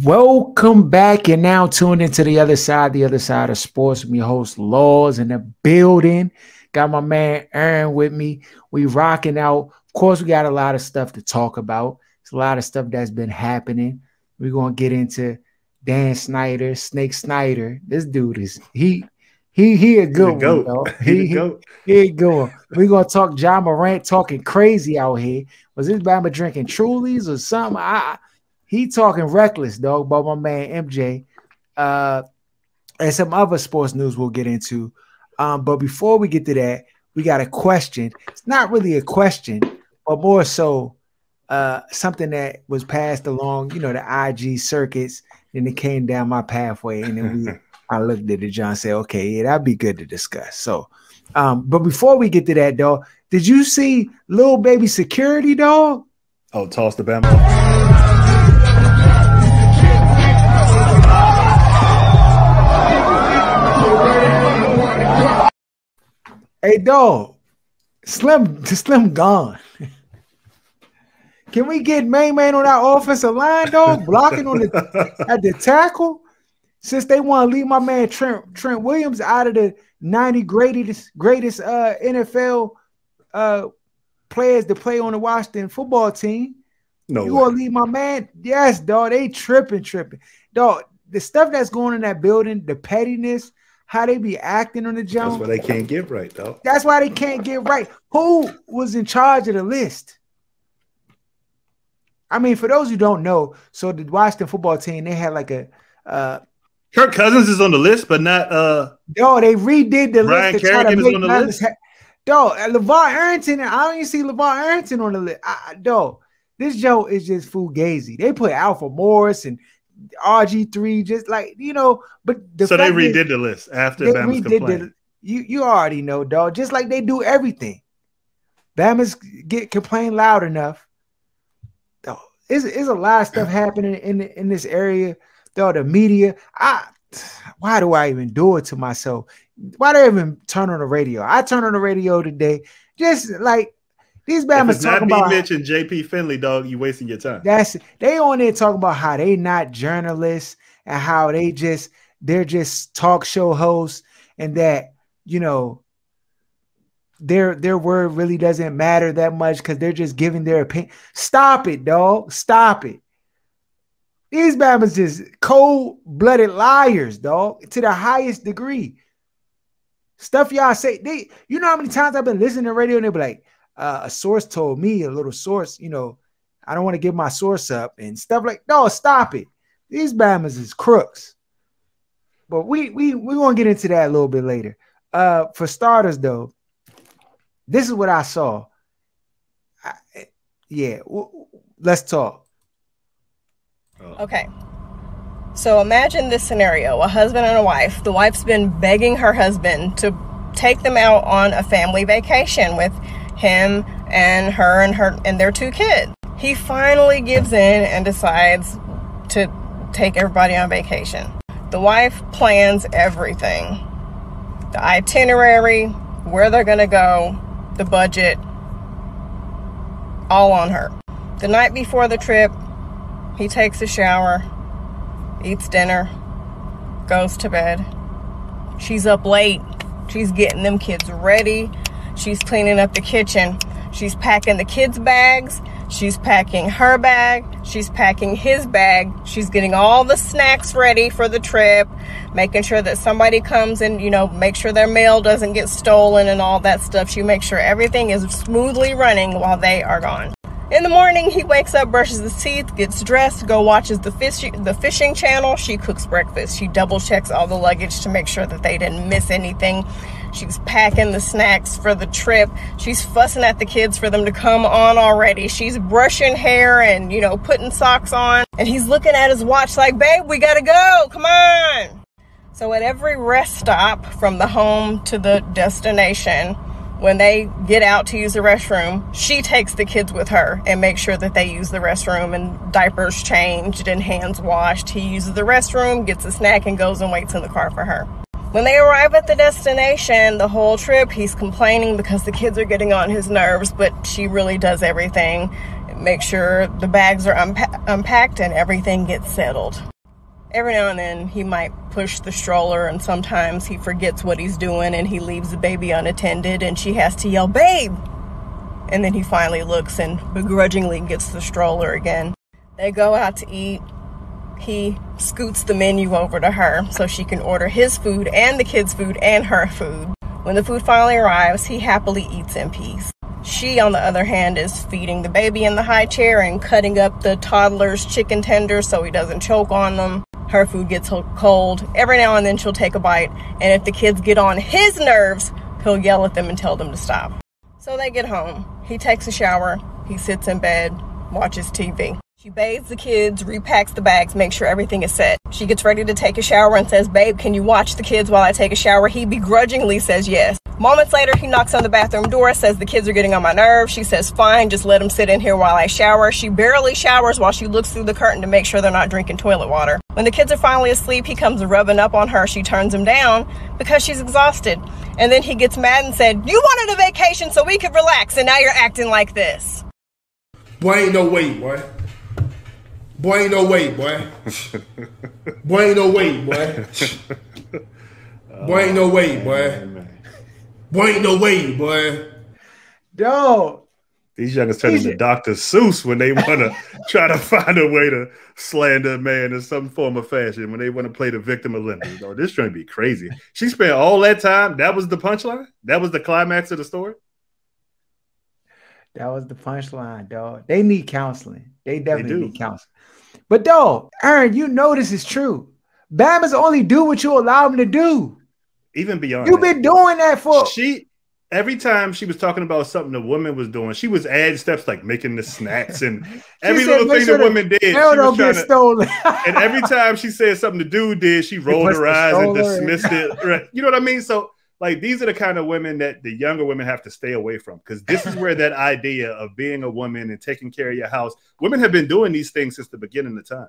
Welcome back. You're now tuned into the other side of sports. I'm your host, Laws, in the building. Got my man Aaron with me. We rocking out. Of course, we got a lot of stuff to talk about. There's a lot of stuff that's been happening. We're gonna get into Dan Snyder, Snake Snyder. This dude is he a good one, though. He a good one. We're gonna talk John Morant talking crazy out here. Was this Bama drinking Trulies or something? He talking reckless, dog, about my man MJ. And some other sports news we'll get into. But before we get to that, we got a question. It's not really a question, but more so something that was passed along, the IG circuits, and it came down my pathway. And then I looked at it, John said, okay, yeah, that'd be good to discuss. So, but before we get to that, dog, did you see Lil Baby Security, dog? Oh, toss the Bama. Hey, dog, Slim gone. Can we get main man on our offensive line, dog? Blocking on at the tackle? Since they want to leave my man Trent Williams out of the 90 greatest NFL players to play on the Washington football team. No, you want to leave my man? Yes, dog. They tripping. Dog, the stuff that's going on in that building, the pettiness, how they be acting on the jump. That's why they can't get right, though. That's why they can't get right. Who was in charge of the list? I mean, for those who don't know, so the Washington football team, they had like a Kirk Cousins is on the list, but not Yo, they redid the Brian list to try to Kerrigan make is on the list. Dog, LeVar Arrington, I don't even see LeVar Arrington on the list. Dog, this Joe is just fugazi. They put Alpha Morris and RG3, just like, but so they redid the list after Bama's complaint. You already know, dog. Just like they do everything. Bama's complain loud enough. Dog, it's a lot of stuff happening in this area. Dog, the media. Why do I even do it to myself? Why do I even turn on the radio? I turn on the radio today, just like these Bama's talking about. Mitch and JP Finley, dog, you wasting your time. They on there talking about how they not journalists and how they're just talk show hosts, and that their word really doesn't matter that much because they're just giving their opinion. Stop it, dog. Stop it. These Bama's just cold-blooded liars, dog, to the highest degree. Stuff y'all say. You know how many times I've been listening to radio and they be like, a source told me, a little source, I don't want to give my source up and stuff like, no, stop it. These Bama's is crooks. But we won't get into that a little bit later. For starters, though, this is what I saw. Let's talk. Okay. So imagine this scenario, a husband and a wife. The wife's been begging her husband to take them out on a family vacation with him and her and their two kids. He finally gives in and decides to take everybody on vacation. The wife plans everything. The itinerary, where they're going to go, the budget, all on her. The night before the trip, he takes a shower, eats dinner, goes to bed. She's up late. She's getting them kids ready. She's cleaning up the kitchen. She's packing the kids' bags. She's packing her bag. She's packing his bag. She's getting all the snacks ready for the trip, making sure that somebody comes and, make sure their mail doesn't get stolen and all that stuff. She makes sure everything is smoothly running while they are gone. In the morning, he wakes up, brushes his teeth, gets dressed, watches the fishing channel. She cooks breakfast. She double checks all the luggage to make sure that they didn't miss anything. She's packing the snacks for the trip. She's fussing at the kids for them to come on already. She's brushing hair and, putting socks on. And he's looking at his watch like, babe, we gotta go. Come on. So at every rest stop from the home to the destination, when they get out to use the restroom, she takes the kids with her and makes sure that they use the restroom and diapers changed and hands washed. He uses the restroom, gets a snack, and goes and waits in the car for her. When they arrive at the destination, the whole trip, he's complaining because the kids are getting on his nerves, but she really does everything. Make sure the bags are unpacked and everything gets settled. Every now and then he might push the stroller, and sometimes he forgets what he's doing and he leaves the baby unattended and she has to yell, "Babe!" And then he finally looks and begrudgingly gets the stroller again. They go out to eat. He scoots the menu over to her so she can order his food and the kids' food and her food. When the food finally arrives, he happily eats in peace. She, on the other hand, is feeding the baby in the high chair and cutting up the toddler's chicken tenders so he doesn't choke on them. Her food gets cold. Every now and then she'll take a bite, and if the kids get on his nerves, he'll yell at them and tell them to stop. So they get home. He takes a shower. He sits in bed, watches TV. She bathes the kids, repacks the bags, makes sure everything is set. She gets ready to take a shower and says, "Babe, can you watch the kids while I take a shower?" He begrudgingly says yes. Moments later, he knocks on the bathroom door, says the kids are getting on my nerves. She says, "Fine, just let them sit in here while I shower." She barely showers while she looks through the curtain to make sure they're not drinking toilet water. When the kids are finally asleep, he comes rubbing up on her. She turns him down because she's exhausted. And then he gets mad and said, "You wanted a vacation so we could relax, and now you're acting like this." Boy, ain't no way, boy. Boy, ain't no way, boy. Boy, ain't no way, boy. Boy, ain't no way, boy. Boy, ain't no way, boy. Dog. These youngers turn into Dr. Seuss when they want to try to find a way to slander a man in some form of fashion, when they want to play the victim of Olympics. Oh, this trying to be crazy. She spent all that time. That was the punchline? That was the climax of the story? That was the punchline, dog. They need counseling. They definitely need counseling. But, dog, Aaron, you know this is true. Bama's only do what you allow them to do. Even beyond You've been doing that for... Every time she was talking about something the woman was doing, she was adding steps like making the snacks and every little thing the woman did. Don't get stolen. And every time she said something the dude did, she rolled her eyes and dismissed it. Right. You know what I mean? So, like, these are the kind of women that the younger women have to stay away from, because this is where that idea of being a woman and taking care of your house, women have been doing these things since the beginning of time.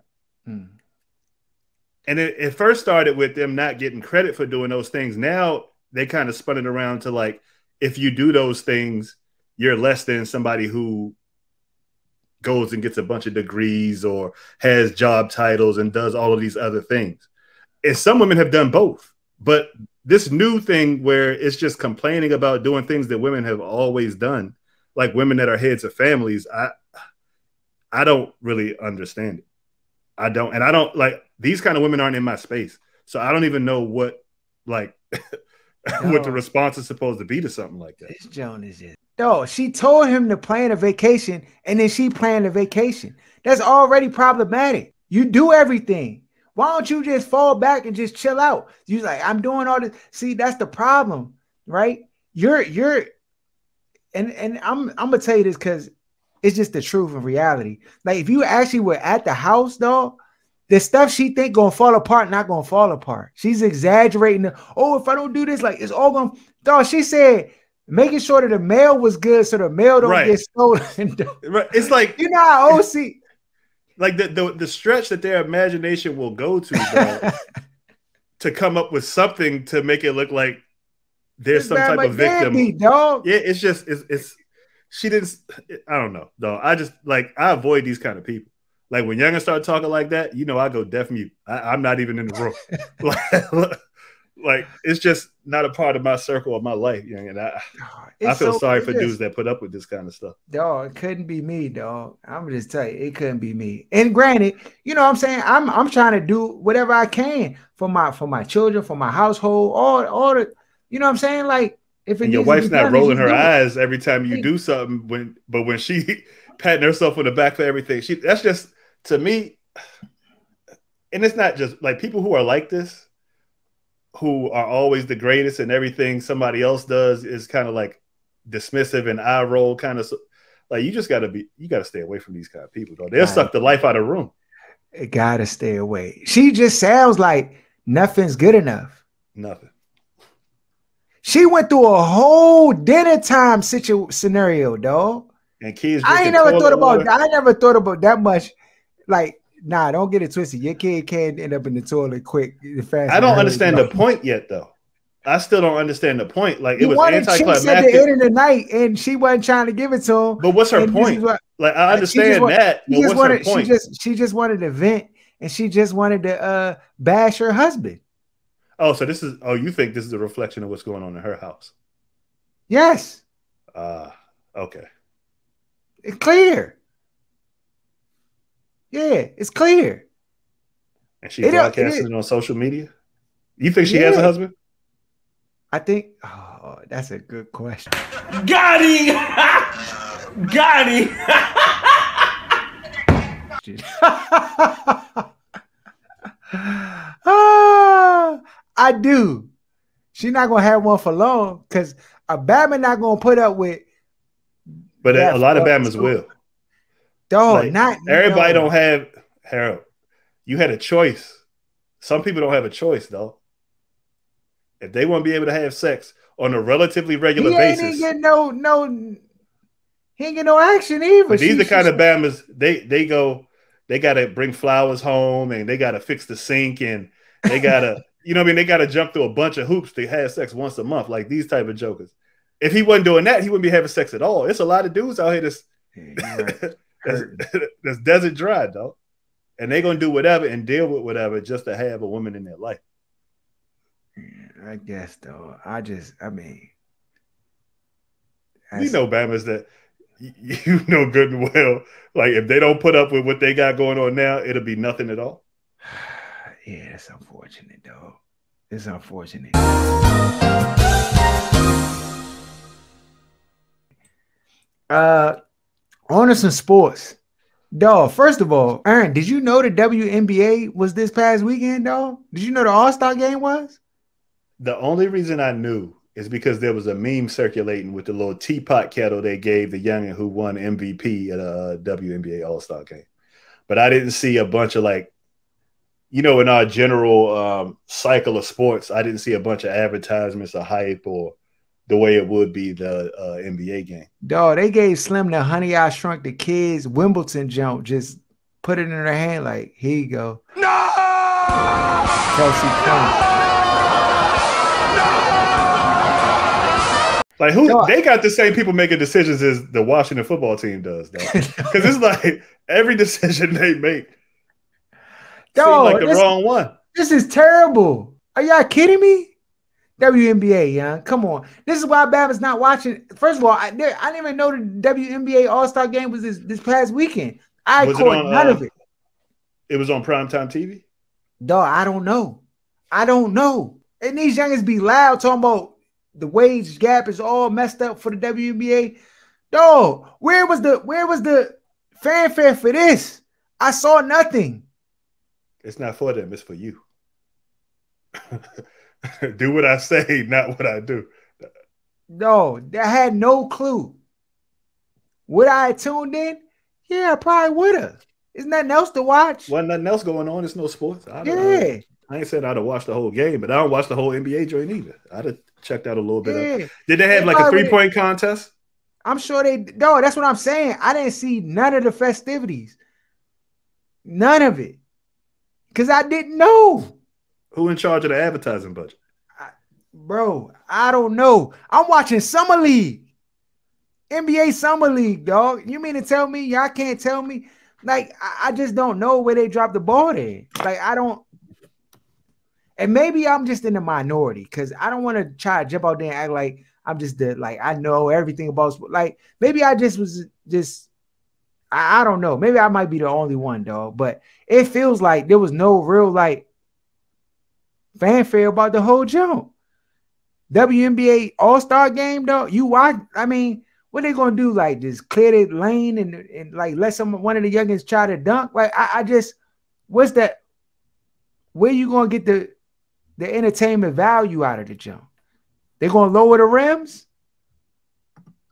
And it first started with them not getting credit for doing those things. Now they kind of spun it around to like, if you do those things, you're less than somebody who goes and gets a bunch of degrees or has job titles and does all of these other things. And some women have done both. But this new thing where it's just complaining about doing things that women have always done, like women that are heads of families, I don't really understand it. I don't like, these kind of women aren't in my space. So I don't even know what, like, what the response is supposed to be to something like that. This Joan is just... No, she told him to plan a vacation, and then she planned a vacation. That's already problematic. You do everything. Why don't you just fall back and just chill out? You're like, I'm doing all this. See, that's the problem, right? And I'm gonna tell you this because it's just the truth and reality. Like, if you actually were at the house, dog, the stuff she think gonna fall apart, not gonna fall apart. She's exaggerating. Oh, if I don't do this, like, it's all gonna... Dog, she said making sure that the mail was good so the mail don't get stolen. Right. It's like, you know how OC... Like the stretch that their imagination will go to, dog, to come up with something to make it look like there's some type of victim. Dog. Yeah, it's just she didn't... I don't know, dog. I just, like, I avoid these kind of people. Like, when youngins start talking like that, you know, I go deaf mute. I'm not even in the room. like, it's just not a part of my circle of my life. You know, and I feel sorry for dudes that put up with this kind of stuff. Dog, it couldn't be me, dog. I'm gonna just tell you, it couldn't be me. And granted, you know what I'm saying? I'm trying to do whatever I can for my children, for my household, all the, you know what I'm saying? Like, if it your wife's not rolling her eyes every time you do something, when she patting herself on the back for everything. That's just, to me, and it's not just like people who are like this, who are always the greatest, and everything somebody else does is kind of like dismissive and eye roll kind of. Like, you gotta stay away from these kind of people, though. They'll suck the life out of the room. It gotta stay away. She just sounds like nothing's good enough. Nothing. She went through a whole dinner time scenario, dog. And kids, I never thought about that much. Like, nah, don't get it twisted. Your kid can't end up in the toilet quick, fast. I don't understand the point yet, though. I still don't understand the point. Like, it was anticlimactic at the end of the night, and she wasn't trying to give it to him. But what's her point? Like, I understand that. But what's her point? She just wanted to vent and she just wanted to bash her husband. Oh, so this is you think this is a reflection of what's going on in her house? Yes. Okay. It's clear. Yeah, it's clear. And she broadcasting it on social media? You think she has a husband? I think that's a good question. Got him! Got him! I do. She's not gonna have one for long because a Batman not gonna put up with. But a lot of Batmans will. Dog, like, not everybody don't have Harold. You had a choice. Some people don't have a choice, though. If they want to be able to have sex on a relatively regular basis, he ain't get no action either. But these are the kind of Batmans they gotta bring flowers home and they gotta fix the sink and they gotta they gotta jump through a bunch of hoops to have sex once a month, like these type of jokers. If he wasn't doing that, he wouldn't be having sex at all. It's a lot of dudes out here that's desert dry, dog. And they're gonna do whatever and deal with whatever just to have a woman in their life. I guess though. Batmans that you know good and well. Like if they don't put up with what they got going on now, it'll be nothing at all. Yeah, it's unfortunate, dog. It's unfortunate. On to some sports. Dog, first of all, Aaron, did you know the WNBA was this past weekend, dog? Did you know the All-Star game was? The only reason I knew is because there was a meme circulating with the little teapot kettle they gave the youngin who won MVP at a WNBA All-Star game. But I didn't see a bunch of in our general cycle of sports, I didn't see a bunch of advertisements or hype or the way it would be the NBA game. Dog, they gave Slim the Honey I Shrunk the Kids Wimbledon jump. Just put it in her hand like, here you go. No! Kelsey Plum. Like they got the same people making decisions as the Washington football team does, though. Because it's like every decision they make seems like the wrong one. This is terrible. Are y'all kidding me? WNBA, young. Come on. This is why Batman's not watching. First of all, I didn't even know the WNBA All-Star game was this past weekend. I caught none of it. It was on primetime TV? Dog, I don't know. And these youngins be loud talking about the wage gap is all messed up for the WNBA. Dog, where was the fanfare for this? I saw nothing. It's not for them. It's for you. Do what I say, not what I do. No, I had no clue. Would I have tuned in? Yeah, I probably would have. There's nothing else to watch. Wasn't nothing else going on. It's no sports. I ain't said I'd have watched the whole game, but I don't watch the whole NBA joint either. I'd have checked out a little bit of. Did they have like a 3-point contest? I'm sure they. No, that's what I'm saying. I didn't see none of the festivities. None of it. Because I didn't know. Who in charge of the advertising budget? Bro, I don't know. I'm watching Summer League. NBA Summer League, dog. You mean to tell me y'all can't tell me? Like, I just don't know where they dropped the ball there. Like, I don't. And maybe I'm just in the minority because I don't want to try to jump out there and act like I'm just I know everything about sports. Like, maybe I I don't know. Maybe I might be the only one, dog. But it feels like there was no real, fanfare about the whole jump. WNBA All-Star game, though. You watch, what they gonna do? Like, just clear the lane and let one of the youngins try to dunk? Like, what's that? Where you gonna get the entertainment value out of the jump? They gonna lower the rims?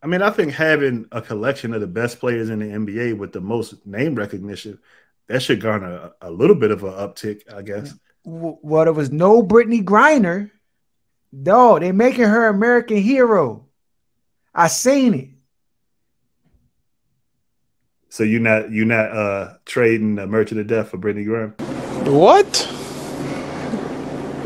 I think having a collection of the best players in the NBA with the most name recognition, that should garner a little bit of an uptick, I guess. Well, there was no Brittney Griner. Dog, they making her American hero. I seen it. So you're not trading a Merchant of Death for Brittney Griner? What?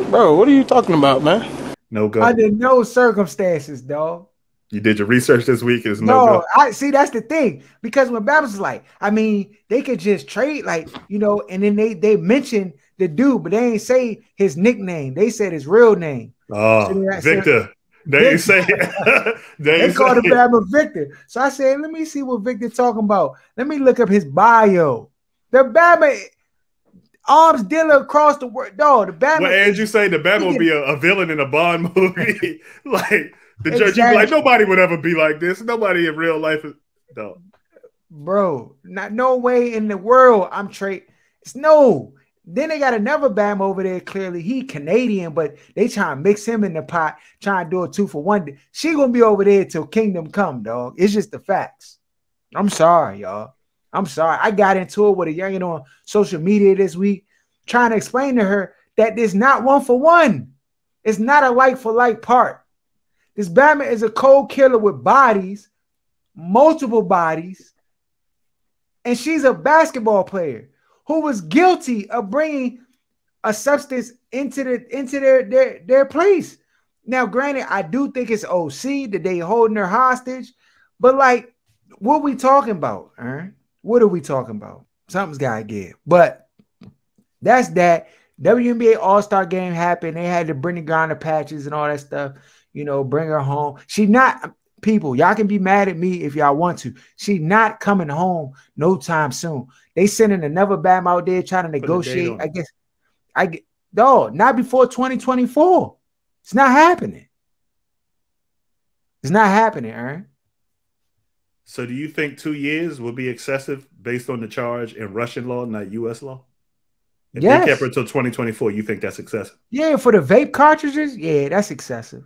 Bro, what are you talking about, man? No go. Under no circumstances, dog. You did your research this week. Is no No, go. I see that's the thing. Because when Bama's like, I mean, they could just trade, like, and then they mention the dude, but they ain't say his nickname. They said his real name. Oh, Victor. They ain't say it. They called him Bama Victor. So I said, let me see what Victor talking about. Let me look up his bio. The Bama arms dealer across the world. No, the Bama. Well, Andrew say the Bama will be a villain in a Bond movie. Like the judge, Exactly. you be like, nobody would ever be like this. Nobody in real life is no. Bro, no way in the world I'm trade. It's no. Then they got another Bama over there. Clearly, he Canadian, but they trying to mix him in the pot, trying to do a 2-for-1. She gonna be over there till kingdom come, dog. It's just the facts. I'm sorry, y'all. I'm sorry. I got into it with a youngin on social media this week, trying to explain to her that it's not 1-for-1. It's not a like-for-like part. This Bama is a cold killer with bodies, multiple bodies, and she's a basketball player who was guilty of bringing a substance into their place. Now, granted, I do think it's OC that they holding her hostage, but like, what we talking about? Right? What are we talking about? Something's got to give. But that's that. WNBA All-Star Game happened. They had the Brittney Griner patches and all that stuff. Bring her home. She not, people, y'all can be mad at me if y'all want to. She not coming home no time soon. They sending another Bam out there trying to negotiate. Not before 2024. It's not happening. It's not happening, Aaron. So do you think 2 years will be excessive based on the charge in Russian law, not U.S. law? If they kept her until 2024, you think that's excessive? Yeah, for the vape cartridges, yeah, that's excessive.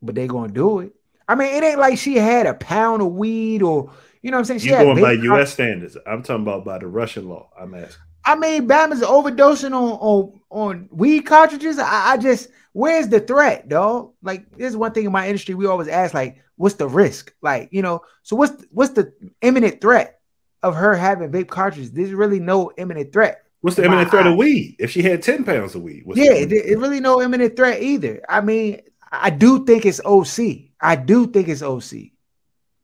But they gonna do it. I mean, it ain't like she had a pound of weed or, you know what I'm saying? You're going by U.S. standards. I'm talking about by the Russian law. I'm asking. I mean, Bama's overdosing on weed cartridges. I just, where's the threat, dog? Like, this is one thing in my industry we always ask, like, what's the risk? Like, so what's the imminent threat of her having vape cartridges? There's really no imminent threat. What's the imminent threat of weed? If she had 10 pounds of weed. It really no imminent threat either. I mean, I do think it's OC.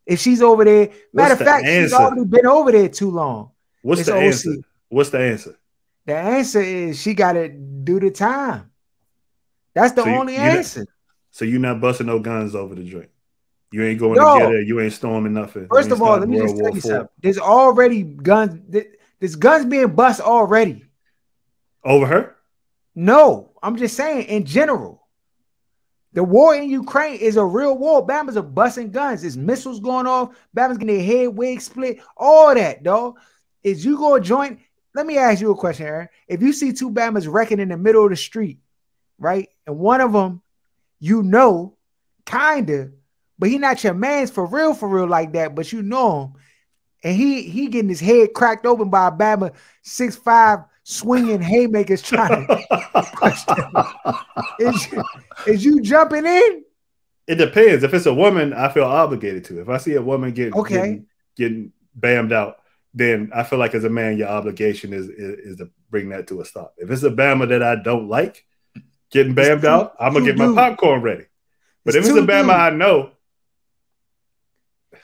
If she's over there, matter of fact, she's already been over there too long. What's the answer? What's the answer? The answer is she got to do the time. That's the only answer. So you're not busting no guns over the joint. You ain't going to get her. You ain't storming nothing. First of all, let me just tell you something. There's already guns. There's guns being bust already. Over her? No, I'm just saying in general. The war in Ukraine is a real war. Bama's are busting guns. There's missiles going off. Bama's getting their head wig split. All that, dog. Is you go join? Let me ask you a question, Aaron. If you see two Bamas wrecking in the middle of the street, right? And one of them, kinda, but he not your man's for real like that, but you know him. And he getting his head cracked open by a Bama 6'5" swinging haymakers trying to is you jumping in? It depends. If it's a woman, I feel obligated to. If I see a woman getting bammed out, then I feel like as a man, your obligation is to bring that to a stop. If it's a Bama that I don't like getting bammed out, I'm gonna get my popcorn ready. But if it's a Bama I know,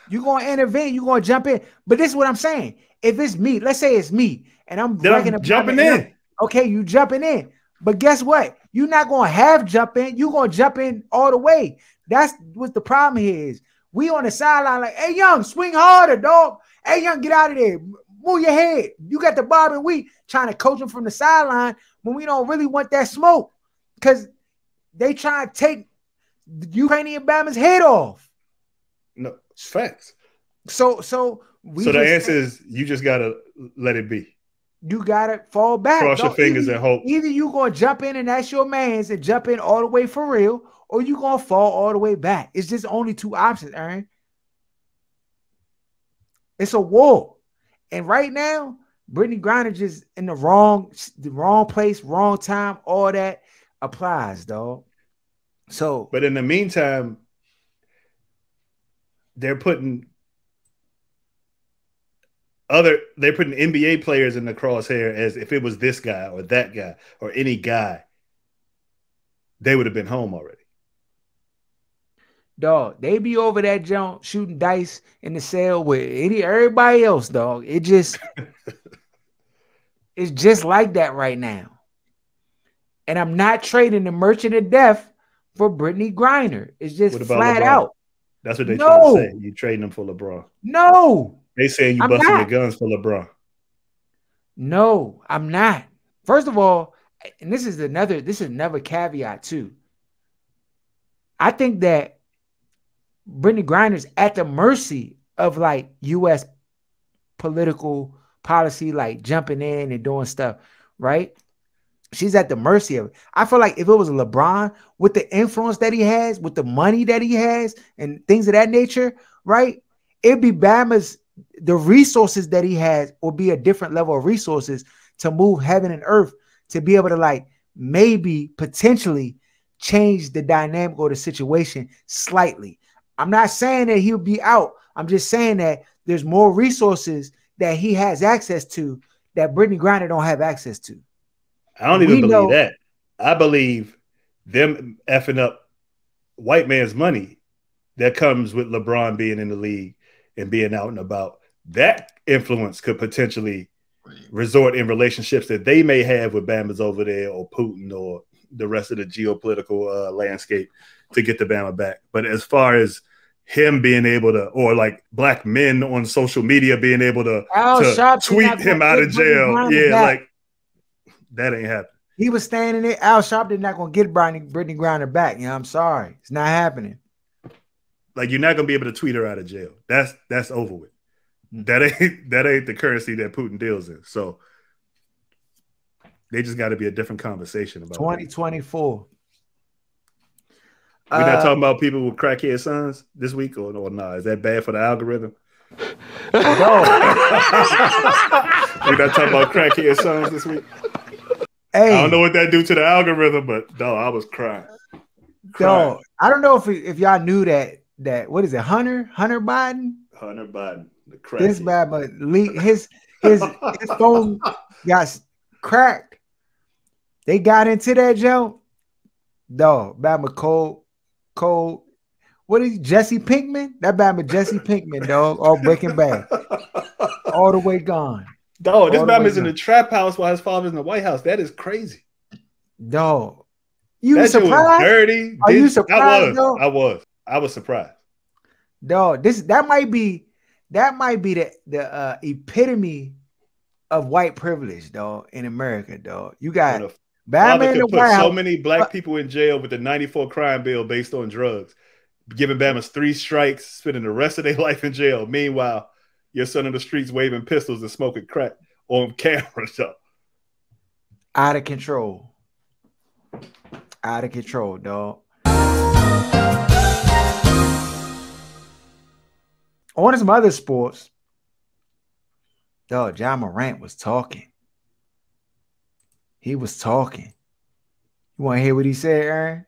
you're gonna intervene, you're gonna jump in. But this is what I'm saying. If it's me, let's say it's me, and I'm jumping in. Okay, you jumping in. But guess what? You're not gonna have jump in, you're gonna jump in all the way. That's what the problem here is. We on the sideline, like, hey, young, swing harder, dog. Hey, young, get out of there. Move your head. You got the bob and weave trying to coach him from the sideline when we don't really want that smoke because they try to take the Ukrainian Bama's head off. No, it's facts. So the answer is you just gotta let it be. You gotta fall back. Cross your fingers and hope. Either you gonna jump in and that's your man's and jump in all the way for real, or you gonna fall all the way back. It's just only two options, Aaron. It's a war. And right now, Brittney Griner just in the wrong place, wrong time, all that applies, dog. So, but in the meantime, they're putting NBA players in the crosshair as if it was this guy or that guy or any guy, they would have been home already. dog. They be over that jump shooting dice in the cell with everybody else, dog. It's just like that right now. And I'm not trading the Merchant of Death for Brittney Griner. It's just flat LeBron? out. That's what they trying to say. You trading them for LeBron. No. They saying you busting your guns for LeBron. No, I'm not. First of all, and this is another caveat too. I think that Brittney Griner's at the mercy of like U.S. political policy, like jumping in and doing stuff, right? She's at the mercy of it. I feel like if it was LeBron with the influence that he has, with the money that he has and things of that nature, right? It'd be the resources that he has will be a different level of resources to move heaven and earth to be able to like maybe potentially change the dynamic or the situation slightly. I'm not saying that he'll be out. I'm just saying that there's more resources that he has access to that Brittney Griner don't have access to. I don't even believe that. I believe them effing up white man's money that comes with LeBron being in the league and being out and about. That influence could potentially resort in relationships that they may have with Bama's over there or Putin or the rest of the geopolitical landscape to get the Bama back. But as far as him being able to, or like black men on social media being able to tweet him out of jail, like that ain't happening. He was standing there. Al Sharpton not going to get Brittney Griner back. You know, I'm sorry. It's not happening. Like, you're not going to be able to tweet her out of jail. That's over with. That ain't the currency that Putin deals in. So they just got to be a different conversation about 2024. We're not talking about people with crackhead sons this week, or nah? Is that bad for the algorithm? No. We're not talking about crackhead sons this week. Hey, I don't know what that do to the algorithm, but dog, I was crying. Dog, I don't know if y'all knew that what is it, Hunter Biden? Hunter Biden, the crackhead. This bad, but his phone got cracked. They got into that jump. Dog, Bama cold. What is Jesse Pinkman? That Bama Jesse Pinkman, dog. All Breaking Bad. All the way gone. Dog, this Bama's in the trap house while his father's in the White House. That is crazy. Dog. You surprised? Dirty. Are you surprised? I was surprised. Dog, that might be the epitome of white privilege, dog, in America, dog. You got Bama in the White House. So many black people in jail with the 94 crime bill based on drugs, giving Bama's 3 strikes, spending the rest of their life in jail. Meanwhile, your son in the streets waving pistols and smoking crack on camera. So. Out of control. Out of control, dog. On some other sports, dog, John Morant was talking. He was talking. You want to hear what he said, Aaron?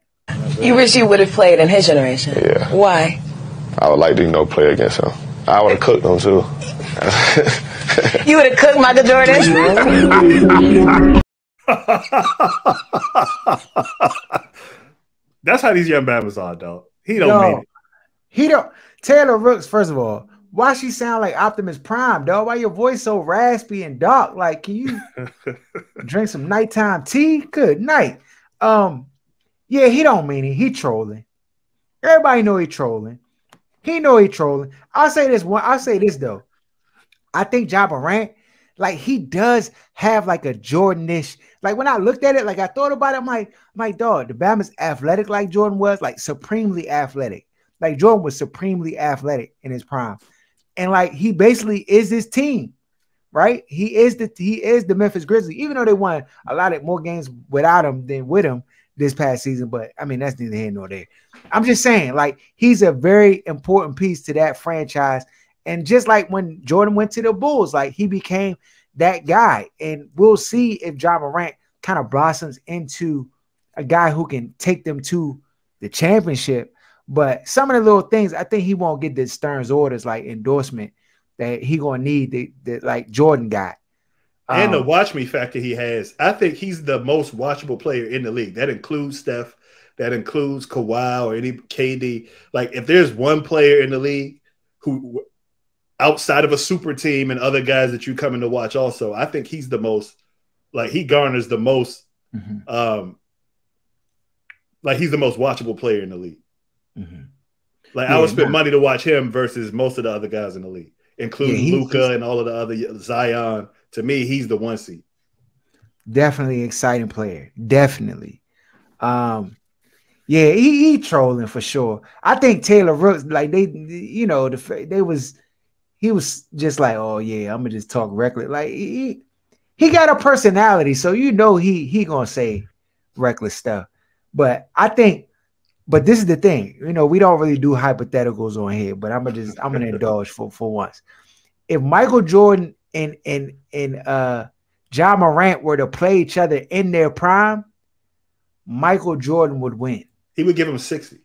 You wish you would have played in his generation. Yeah. Why? I would like to, play against him. I would have cooked him, too. You would have cooked Michael Jordan? That's how these young Bammers are, dog. He don't mean it. He don't. Taylor Rooks, first of all, why she sound like Optimus Prime, dog? Why your voice so raspy and dark? Like, can you drink some nighttime tea? Good night. Yeah, he don't mean it. He trolling. Everybody know he trolling. He know he trolling. I'll say this though. I think Ja Morant, like, he does have like a Jordan-ish. Like, when I looked at it, like, I thought about it, I'm like, dog, the Bama's athletic like Jordan was, like supremely athletic. Like, Jordan was supremely athletic in his prime. And like, he basically is this team, right? He is the Memphis Grizzlies, even though they won a lot of more games without him than with him this past season. But I mean, that's neither here nor there. I'm just saying, like, he's a very important piece to that franchise. And just like when Jordan went to the Bulls, like, he became that guy. And we'll see if Ja Morant kind of blossoms into a guy who can take them to the championship. But some of the little things, I think he won't get the Stearns orders, like endorsement, that he gonna need that like Jordan got. And the watch me factor he has. I think he's the most watchable player in the league. That includes Steph, that includes Kawhi or any KD. Like, if there's one player in the league who, outside of a super team and other guys that you come in to watch also, I think he's the most, like, he garners the most, like, he's the most watchable player in the league. Like, I would spend money to watch him versus most of the other guys in the league, including Luka and all of the other Zion. To me, he's the one seed. Definitely exciting player. Definitely. Yeah, he trolling for sure. I think Taylor Rooks, like, they, you know, he was just like, oh yeah, I'm gonna just talk reckless. Like, he got a personality, so you know he gonna say reckless stuff. But I think, but this is the thing, you know, we don't really do hypotheticals on here, but I'm gonna indulge for once. If Michael Jordan and Ja Morant were to play each other in their prime, Michael Jordan would win. He would give him 60.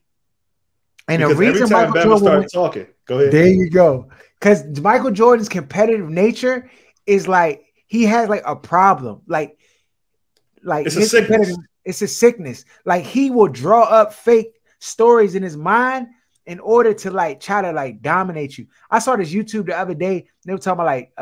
And because the reason every time Michael Bama Jordan starts talking, go ahead. There you go. Because Michael Jordan's competitive nature is like, he has like a problem. Like it's a sickness. It's a sickness. Like, he will draw up fake stories in his mind in order to like try to like dominate you. I saw this YouTube the other day. They were talking about like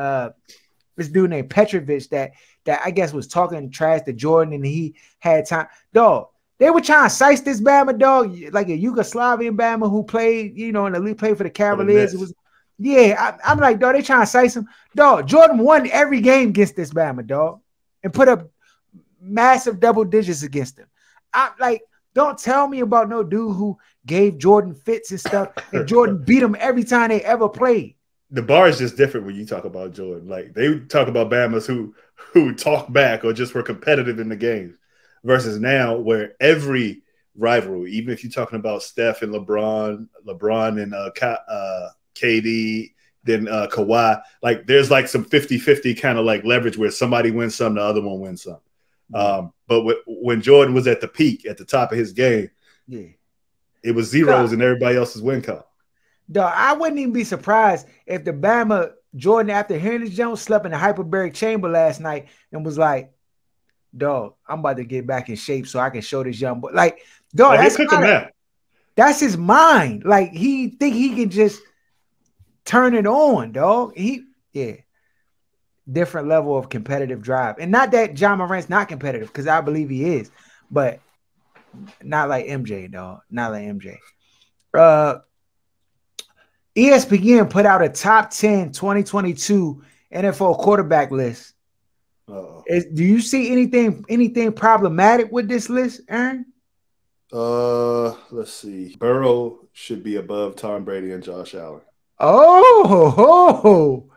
this dude named Petrovich that I guess was talking trash to Jordan, and he had time. Dog, they were trying to size this Bama, dog, like a Yugoslavian Bama who played, you know, in the league, played for the Cavaliers. It was, yeah, I'm like, dog, they trying to size him. Dog, Jordan won every game against this Bama, dog, and put up massive double digits against him. I'm like, don't tell me about no dude who gave Jordan fits and stuff, and Jordan beat him every time they ever played. The bar is just different when you talk about Jordan. Like, they talk about Bamas who talk back or just were competitive in the games, versus now where every rivalry, even if you're talking about Steph and LeBron and KD, then Kawhi, like, there's like some 50-50 kind of like leverage where somebody wins some, the other one wins some. But when Jordan was at the peak, at the top of his game, it was zeros and everybody else's win count. Dog, I wouldn't even be surprised if the Bama Jordan, after hearing this Jones, slept in a hyperbaric chamber last night and was like, dog, I'm about to get back in shape so I can show this young boy. Like, dog, that's his mind. Like, he think he can just turn it on, dog. Different level of competitive drive. And not that Ja Morant's not competitive, because I believe he is, but not like MJ, dog. Not like MJ. ESPN put out a top 10 2022 NFL quarterback list. Do you see anything problematic with this list, Aaron? Let's see. Burrow should be above Tom Brady and Josh Allen. Oh,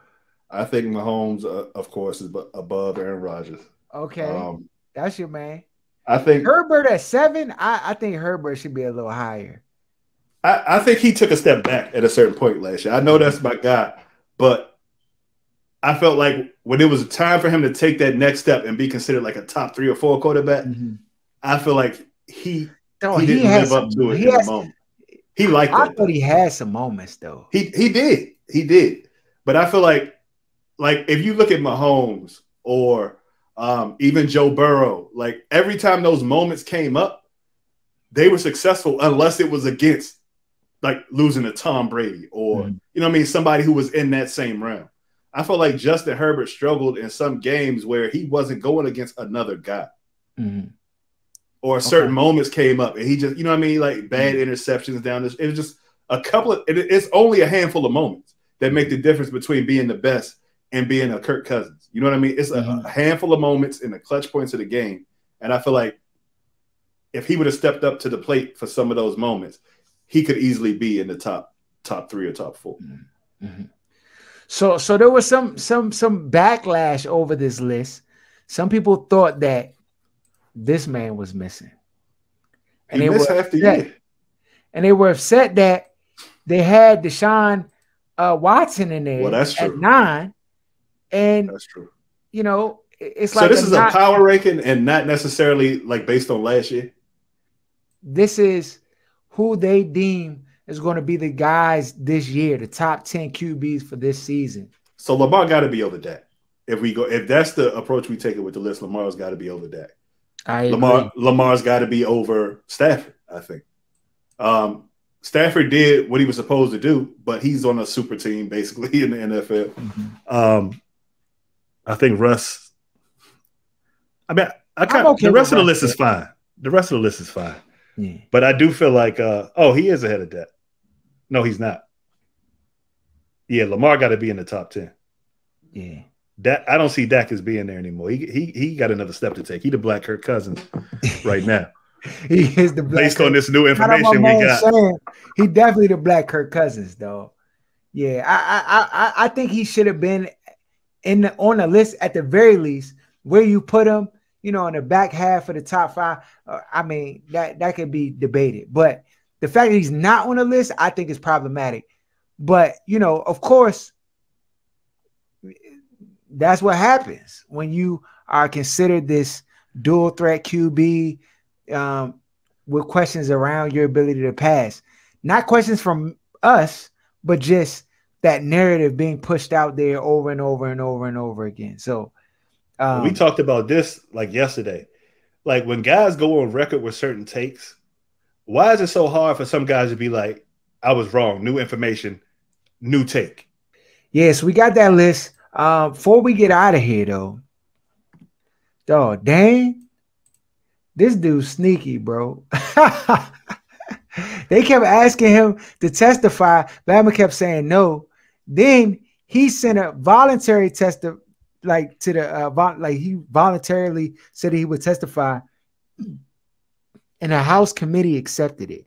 I think Mahomes, of course, is above Aaron Rodgers. Okay, that's your man. I think Herbert at 7. I think Herbert should be a little higher. I think he took a step back at a certain point last year. I know that's my guy, but I felt like when it was time for him to take that next step and be considered like a top 3 or 4 quarterback, I feel like he didn't live up to it in the moment. He liked that. I thought he had some moments though. He did. But I feel like if you look at Mahomes or even Joe Burrow, like, every time those moments came up, they were successful unless it was against, like, losing to Tom Brady or, you know what I mean, somebody who was in that same realm. I feel like Justin Herbert struggled in some games where he wasn't going against another guy. Or certain moments came up and he just, you know what I mean, like bad interceptions down this. It was just a couple of, it's only a handful of moments that make the difference between being the best and being a Kirk Cousins. You know what I mean? It's a handful of moments in the clutch points of the game. And I feel like if he would have stepped up to the plate for some of those moments, he could easily be in the top 3 or top 4. So there was some backlash over this list. Some people thought that this man was missing, and they were half the year. And they were upset that they had Deshaun Watson in there. Well, that's true. At 9, and that's true. You know, it's so like this is a power ranking and not necessarily like based on last year. This is who they deem is going to be the guys this year, the top 10 QBs for this season. So Lamar got to be over Dak. If that's the approach we take it with the list, Lamar's got to be over Dak. Lamar's got to be over Stafford. I think. Stafford did what he was supposed to do, but he's on a super team basically in the NFL. Mm-hmm. I think Russ. I mean, the rest of the list is fine. The rest of the list is fine. Yeah. But I do feel like, he is ahead of Dak. No, he's not. Yeah, Lamar got to be in the top 10. Yeah. I don't see Dak as being there anymore. He got another step to take. He the Black Kirk Cousins right now. He is the Black based Kirk. On this new information we got. Saying, he definitely the Black Kirk Cousins, though. Yeah, I think he should have been on the list at the very least. Where you put him, on the back half of the top 5. I mean, that could be debated. But the fact that he's not on the list, I think is problematic. But of course, that's what happens when you are considered this dual threat QB with questions around your ability to pass. Not questions from us, but just that narrative being pushed out there over and over and over and over again. So we talked about this like yesterday. Like when guys go on record with certain takes, why is it so hard for some guys to be like, I was wrong, new information, new take? Yes, we got that list. Before we get out of here, though, dang, this dude's sneaky, bro. They kept asking him to testify. Bama kept saying no. Then he sent a voluntary he voluntarily said he would testify, and the House committee accepted it.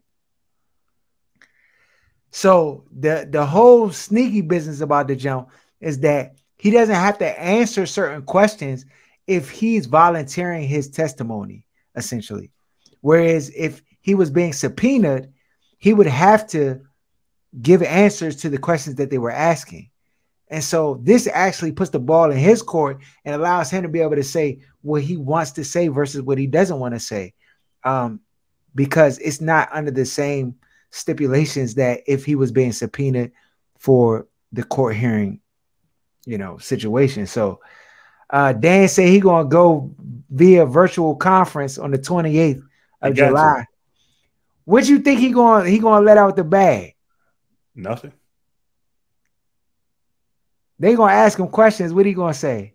So the whole sneaky business about the jump is that he doesn't have to answer certain questions if he's volunteering his testimony, essentially. Whereas if he was being subpoenaed, he would have to give answers to the questions that they were asking. And so this actually puts the ball in his court and allows him to be able to say what he wants to say versus what he doesn't want to say, because it's not under the same stipulations that if he was being subpoenaed for the court hearing, situation. So Dan said he gonna go via virtual conference on the 28th of July. What you think he gonna let out the bag? Nothing. They gonna ask him questions. What he gonna say?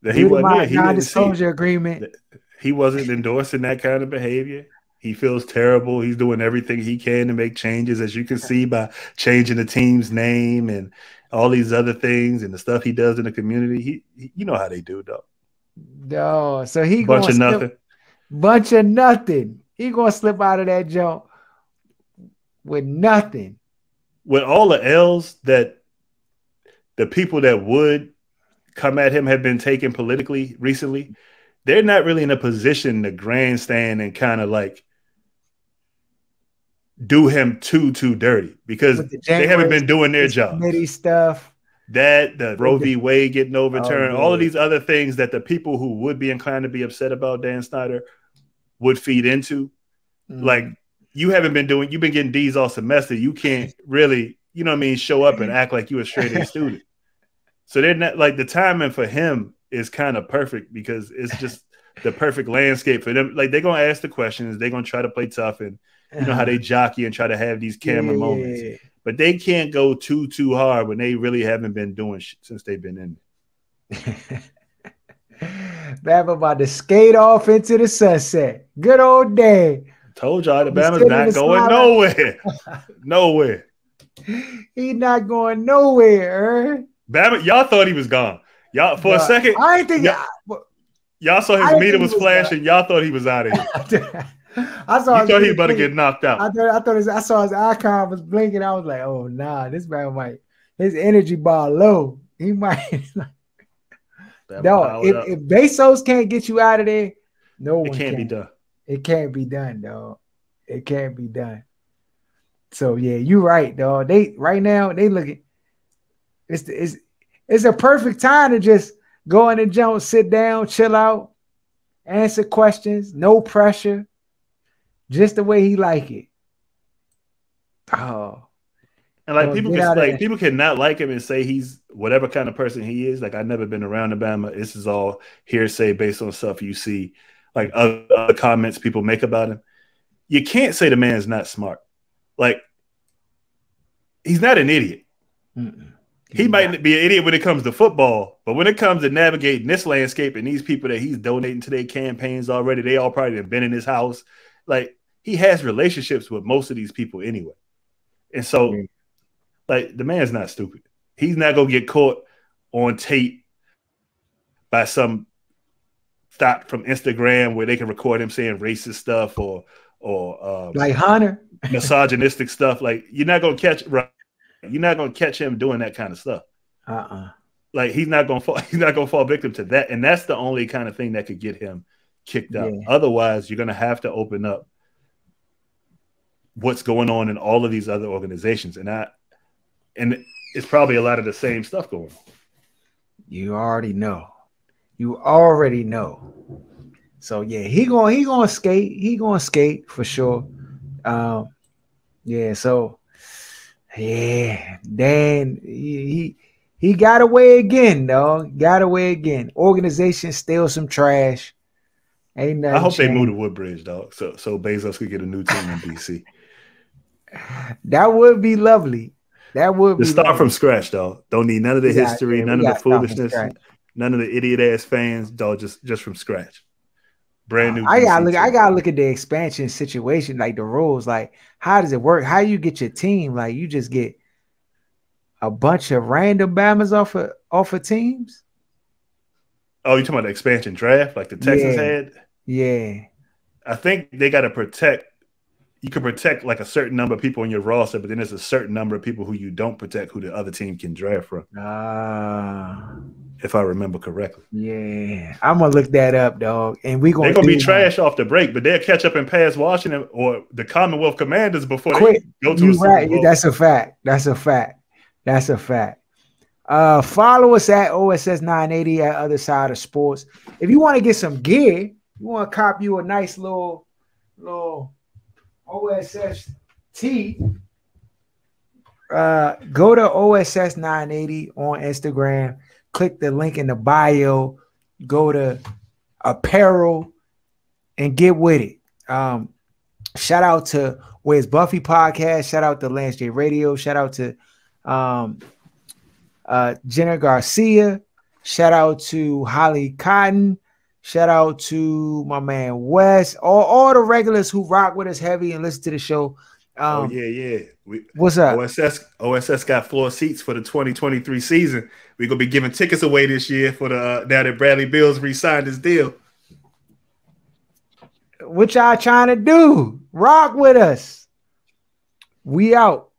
That he wasn't. Non-disclosure agreement. He wasn't endorsing that kind of behavior. He feels terrible. He's doing everything he can to make changes, as you can see by changing the team's name and all these other things and the stuff he does in the community. He you know how they do, though. No, so he bunch of nothing. Bunch of nothing. He gonna slip out of that jump with nothing. With all the L's that the people that would come at him have been taken politically recently, they're not really in a position to grandstand and kind of like do him too dirty, because they haven't been doing their job. Committee stuff. The Roe v. Wade getting overturned, all of these other things that the people who would be inclined to be upset about Dan Snyder would feed into. Like, you've been getting D's all semester. You can't really, show up and act like you a straight A student. So they're not like, the timing for him is kind of perfect because it's just the perfect landscape for them. Like, they're going to ask the questions. They're going to try to play tough, and you know how they jockey and try to have these camera moments. But they can't go too hard when they really haven't been doing shit since they've been in there. Bama about to skate off into the sunset. Good old day. Told y'all, Bama's not going nowhere. Nowhere. He's not going nowhere. Bama, y'all thought he was gone. Y'all for a second. I didn't think y'all saw his meter was flashing. Y'all thought he was out of here. I saw. You thought he was about to get knocked out. I saw his icon was blinking. I was like, "Oh nah, this man might his energy bar low. He might." No, if Bezos can't get you out of there, no one can. It can't be done. It can't be done, dog. It can't be done. So yeah, you're right, dog. They right now they looking. It's a perfect time to just go in and jump, sit down, chill out, answer questions, no pressure. Just the way he like it. Oh. And like people cannot like him and say he's whatever kind of person he is. Like, I've never been around Alabama. This is all hearsay based on stuff you see, like other comments people make about him. you can't say the man's not smart. Like, he's not an idiot. He might be an idiot when it comes to football, but when it comes to navigating this landscape and these people that he's donating to their campaigns already, they all probably have been in his house. Like, he has relationships with most of these people anyway. And so, like, the man's not stupid. He's not going to get caught on tape by some thought from Instagram where they can record him saying racist stuff or like Hunter, misogynistic stuff. Like, you're not going to catch him doing that kind of stuff. Like, he's not going to fall victim to that. And that's the only kind of thing that could get him kicked out. Otherwise, you're going to have to open up what's going on in all of these other organizations. And it's probably a lot of the same stuff going on. You already know. So yeah, he gonna skate. He gonna skate for sure. Yeah. So yeah, Dan, he got away again, dog. Got away again. Organization still some trash. Ain't nothing. I hope changed. they move to Woodbridge, dog. So Bezos could get a new team in DC. That would be lovely. That would be start lovely. from scratch, dog. Don't need none of the history, none of the foolishness, none of the idiot ass fans, dog. Just from scratch. Brand new. I gotta look at the expansion situation, like the rules. Like, how does it work? How you get your team? Like, you just get a bunch of random Bammers off of teams? Oh, you talking about the expansion draft, like the Texans had? Yeah. I think they got to protect. You can protect like a certain number of people in your roster, but then there's a certain number of people who you don't protect, who the other team can draft from. If I remember correctly. Yeah, I'm gonna look that up, dog. And they're gonna be trash off the break, but they'll catch up and pass Washington or the Commonwealth Commanders before they go to a Super Bowl. That's a fact. That's a fact. Follow us at OSS980 at Other Side of Sports. If you want to get some gear, you want to cop you a nice little OSS tee. Go to OSS980 on Instagram. Click the link in the bio. Go to apparel and get with it. Shout out to Where's Buffy podcast. Shout out to Lance J Radio. Shout out to Jenna Garcia. Shout out to Holly Cotton. Shout out to my man Wes. All the regulars who rock with us heavy and listen to the show. What's up? OSS got floor seats for the 2023 season. We're gonna be giving tickets away this year for the now that Bradley Beal's re-signed his deal. What y'all trying to do? Rock with us. We out.